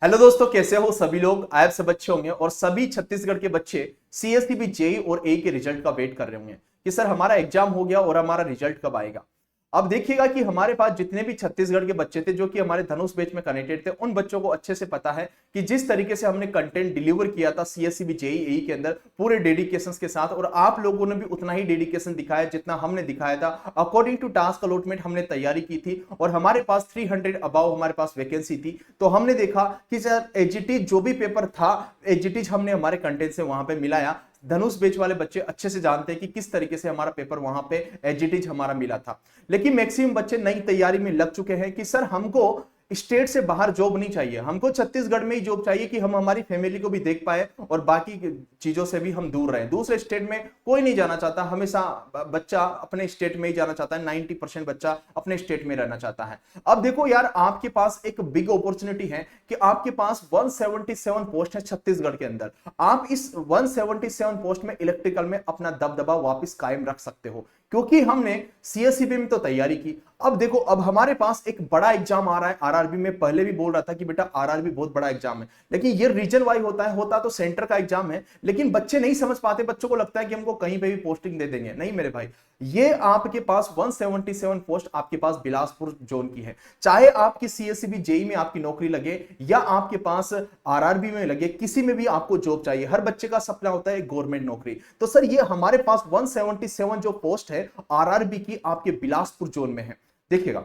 Hello दोस्तों, कैसे हो सभी लोग। आप सब अच्छे होंगे और सभी छत्तीसगढ़ के बच्चे सीएससीबी जेई और ए के रिजल्ट का वेट कर रहे होंगे कि सर हमारा एग्जाम हो गया और हमारा रिजल्ट कब आएगा। अब देखिएगा कि हमारे पास जितने भी छत्तीसगढ़ के बच्चे थे जो कि हमारे धनुष बैच में कनेक्टेड थे, उन बच्चों को अच्छे से पता है कि जिस तरीके से हमने कंटेंट डिलीवर किया था सीएससीबी जेई के अंदर पूरे डेडिकेशन के साथ, और आप लोगों ने भी उतना ही डेडिकेशन दिखाया जितना हमने दिखाया था। अकॉर्डिंग टू टास्क अलॉटमेंट हमने तैयारी की थी और हमारे पास 300 अबाव हमारे पास वैकेंसी थी। तो हमने देखा कि सर एजीटी जो भी पेपर था, एजीटी हमने हमारे कंटेंट से वहां पे मिलाया। धनुष बेच वाले बच्चे अच्छे से जानते हैं कि किस तरीके से हमारा पेपर वहां पे एजीटीज हमारा मिला था। लेकिन मैक्सिमम बच्चे नई तैयारी में लग चुके हैं कि सर हमको स्टेट से बाहर जॉब नहीं चाहिए, हमको छत्तीसगढ़ में ही जॉब चाहिए कि हम हमारी फैमिली को भी देख पाए और बाकी चीजों से भी हम दूर रहें। दूसरे स्टेट में कोई नहीं जाना चाहता, हमेशा बच्चा अपने स्टेट में ही जाना चाहता है। 90% बच्चा अपने स्टेट में रहना चाहता है। अब देखो यार, आपके पास एक बिग अपॉर्चुनिटी है कि आपके पास 177 पोस्ट है छत्तीसगढ़ के अंदर। आप इस 177 पोस्ट में इलेक्ट्रिकल में अपना दबदबा वापस कायम रख सकते हो, क्योंकि हमने सीएससीबी में तो तैयारी की। अब देखो, अब हमारे पास एक बड़ा एग्जाम आ रहा है आरआरबी में। पहले भी बोल रहा था कि बेटा आरआरबी बहुत बड़ा एग्जाम है, लेकिन ये रीजन वाइज होता तो सेंटर का एग्जाम है। लेकिन बच्चे नहीं समझ पाते, बच्चों को लगता है कि हमको कहीं पे भी पोस्टिंग दे देंगे। नहीं मेरे भाई, ये आपके पास 177 पोस्ट आपके पास बिलासपुर जोन की है। चाहे आपकी सीएससीबी जेई में आपकी नौकरी लगे या आपके पास आरआरबी में लगे, किसी में भी आपको जॉब चाहिए। हर बच्चे का सपना होता है गवर्नमेंट नौकरी। तो सर ये हमारे पास 177 जो पोस्ट है आरआरबी की आपके बिलासपुर जोन में है। देखिएगा,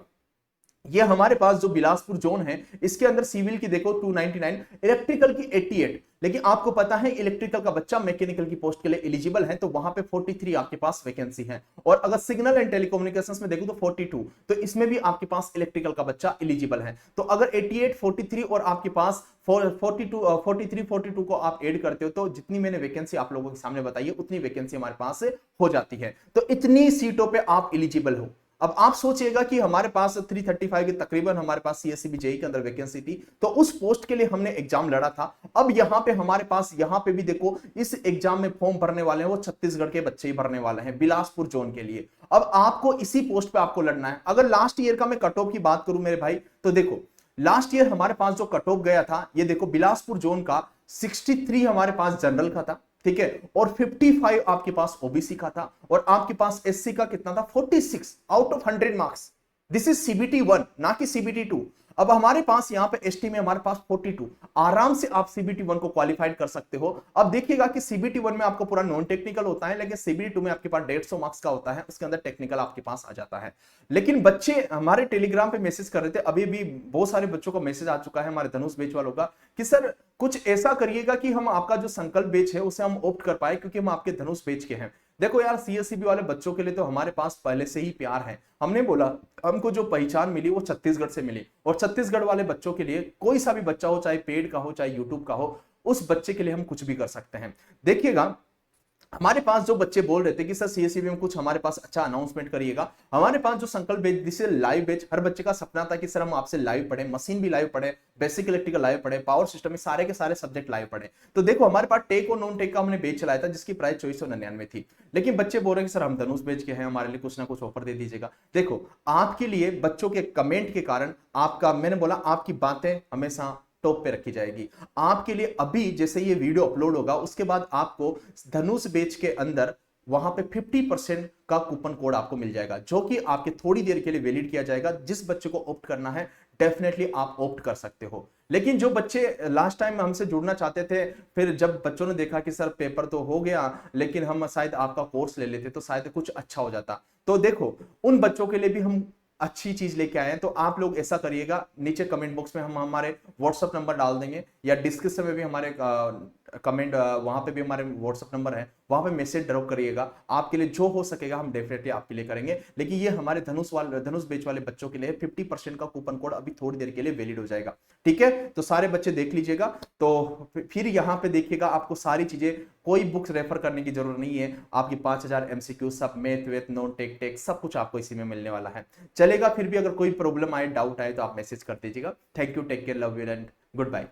ये हमारे पास जो बिलासपुर जोन है इसके अंदर सिविल की देखो 299, इलेक्ट्रिकल की 88। लेकिन आपको पता है इलेक्ट्रिकल का बच्चा मैकेनिकल की पोस्ट के लिए एलिजिबल है, तो वहां पे 43 आपके पास वैकेंसी है। और अगर सिग्नल एंड टेलीकम्युनिकेशंस में देखो तो 42, तो इसमें भी आपके पास इलेक्ट्रिकल का बच्चा एलिजिबल है। तो अगर 88, 43 और आपके पास 42 को आप ऐड करते हो तो जितनी मैंने वैकेंसी आप लोगों के सामने बताई है उतनी वैकेंसी हमारे पास हो जाती है। तो इतनी सीटों पर आप एलिजिबल हो। अब आप सोचिएगा कि हमारे पास 335 के तकरीबन हमारे पास सीएससीबी जेई के अंदर वैकेंसी थी, तो उस पोस्ट के लिए हमने एग्जाम लड़ा था। अब यहां पे हमारे पास यहां पे भी देखो, इस एग्जाम में फॉर्म भरने वाले हैं वो छत्तीसगढ़ के बच्चे ही भरने वाले हैं बिलासपुर जोन के लिए। अब आपको इसी पोस्ट पे आपको लड़ना है। अगर लास्ट ईयर का मैं कट ऑफ की बात करूं मेरे भाई, तो देखो लास्ट ईयर हमारे पास जो कट ऑफ गया था, ये देखो बिलासपुर जोन का 63 हमारे पास जनरल का था, ठीक है, और 55 आपके पास ओबीसी का था, और आपके पास एससी का कितना था 46 out of 100 marks. This is CBT 1 ना कि सीबीटी 2। अब हमारे पास यहां पे एसटी में हमारे पास 42, आराम से आप सीबीटी 1 को क्वालिफाइड कर सकते हो। अब देखिएगा कि सीबीटी 1 में आपको पूरा नॉन टेक्निकल होता है, लेकिन सीबीटी 2 में आपके पास 150 मार्क्स का होता है, उसके अंदर टेक्निकल आपके पास आ जाता है। लेकिन बच्चे हमारे टेलीग्राम पे मैसेज कर रहे थे, अभी भी बहुत सारे बच्चों को मैसेज आ चुका है हमारे धनुष बेच वालों का कि सर कुछ ऐसा करिएगा कि हम आपका जो संकल्प बेच है उसे हम ऑप्ट कर पाए, क्योंकि हम आपके धनुष बेच के हैं। देखो यार, सीएससीबी वाले बच्चों के लिए तो हमारे पास पहले से ही प्यार है। हमने बोला हमको जो पहचान मिली वो छत्तीसगढ़ से मिली, और छत्तीसगढ़ वाले बच्चों के लिए कोई सा भी बच्चा हो, चाहे पेड का हो चाहे यूट्यूब का हो, उस बच्चे के लिए हम कुछ भी कर सकते हैं। देखिएगा, हमारे पास जो बच्चे बोल रहे थे कि सर सीएससीबी में कुछ हमारे पास अच्छा अनाउंसमेंट करिएगा, हमारे पास जो संकल्प बेच जिसे लाइव बेच, हर बच्चे का सपना था कि सर हम आपसे लाइव पढ़े, मशीन भी लाइव पढ़े, बेसिक इलेक्ट्रिकल लाइव पढ़े, पावर सिस्टम में सारे के सारे सब्जेक्ट लाइव पढ़े। तो देखो हमारे पास टेक और नॉन टेक का हमने बेच चलाया था जिसकी प्राइस 2499 थी। लेकिन बच्चे बोल रहे हैं कि सर हम धनुष बेच के हैं, हमारे लिए कुछ ना कुछ ऑफर दे दीजिएगा। देखो आपके लिए बच्चों के कमेंट के कारण आपका, मैंने बोला आपकी बातें हमेशा टॉप पे रखी जाएगी। आपके लिए अभी जैसे ये वीडियो अपलोड होगा उसके बाद आपको धनुष बेच के अंदर वहां पे 50% का कूपन कोड आपको मिल जाएगा, जो कि आपके थोड़ी देर के लिए वैलिड किया जाएगा। जिस बच्चे को ऑप्ट करना है डेफिनेटली आप ऑप्ट कर सकते हो। लेकिन जो बच्चे लास्ट टाइम हमसे जुड़ना चाहते थे, फिर जब बच्चों ने देखा कि सर पेपर तो हो गया लेकिन हम शायद आपका कोर्स ले लेते तो शायद कुछ अच्छा हो जाता, तो देखो उन बच्चों के लिए भी हम अच्छी चीज लेके आए हैं। तो आप लोग ऐसा करिएगा, नीचे कमेंट बॉक्स में हम हमारे व्हाट्सएप नंबर डाल देंगे, या डिस्क्रिप्शन में भी हमारे कमेंट, वहां पे भी हमारे व्हाट्सएप नंबर है, वहां पे मैसेज ड्रॉप करिएगा। आपके लिए जो हो सकेगा हम डेफिनेटली आपके लिए करेंगे। लेकिन ये हमारे धनुष बेच वाले बच्चों के लिए 50% का कूपन कोड अभी थोड़ी देर के लिए वैलिड हो जाएगा, ठीक है। तो सारे बच्चे देख लीजिएगा। तो फिर यहाँ पे देखिएगा, आपको सारी चीजें, कोई बुक्स रेफर करने की जरूरत नहीं है। आपकी 5000 एमसीक्यू सब मैथ वेथ नॉन टेक टेक सब कुछ आपको इसी में मिलने वाला है, चलेगा। फिर भी अगर कोई प्रॉब्लम आए, डाउट आए तो आप मैसेज कर दीजिएगा। Thank you, take care, love you and good bye.